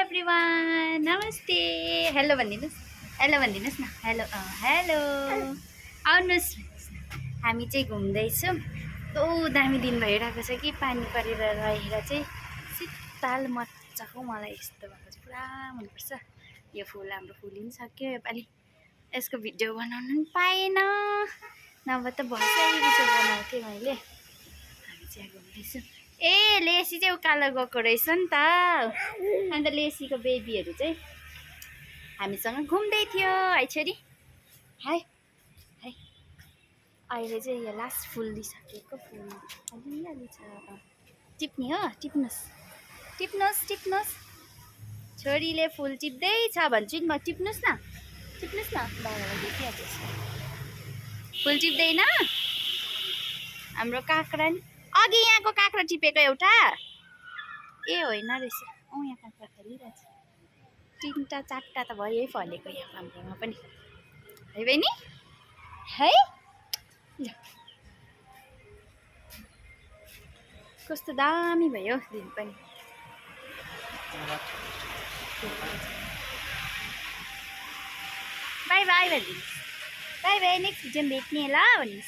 Everyone, नमस्ते। Hello भनिदिनुहोस्, hello भनिदिनुहोस् न। हेलो हेलो आउनुहोस्। हामी चाहिँ घुम्दैछौँ। कस्तो दामी दिन भइरहेको छ कि पानी परेर रहेर चाहिँ शीतल मजाको। मलाई यस्तो भएको चाहिँ पुरा मनपर्छ। यो फुल हाम्रो फुलिसक्यो योपालि। यसको भिडियो बनाउनु पनि पाएन, नभए त भर्खरै बनाउँथेँ मैले। हामी चाहिँ घुम्दैछौँ। ए लेसी चाहिँ उकालो गएको रहेछ नि त। अन्त लेसीको बेबीहरू चाहिँ हामीसँग घुम्दै थियो। है छोरी, हाई हाई। अहिले चाहिँ यो लास्ट फुलिसकेको फुल अलिअलि छ। टिप्ने हो, टिप्नुहोस् टिप्नुहोस् टिप्नुहोस्। छोरीले फुल टिप्दैछ भन्छु नि म। टिप्नुहोस् न, टिप्नुहोस् न। बाबालाई देखिहाल्छ। फुल टिप्दैन हाम्रो काँक्रा नि। अघि यहाँको काँक्रा टिपेको एउटा। ए होइन रहेछ। यहाँ काँक्रा फलिरहेछ। 3टा 4टा त भयो है फलेको यहाँ हाम्रोमा पनि। है बहिनी, है ल। कस्तो दामी भयो दिन पनि। बाई बाई भनिदिनुहोस्। बाई बाई, नेक्स्ट भिडियोमा भेट्ने ल भनिदिनुहोस्।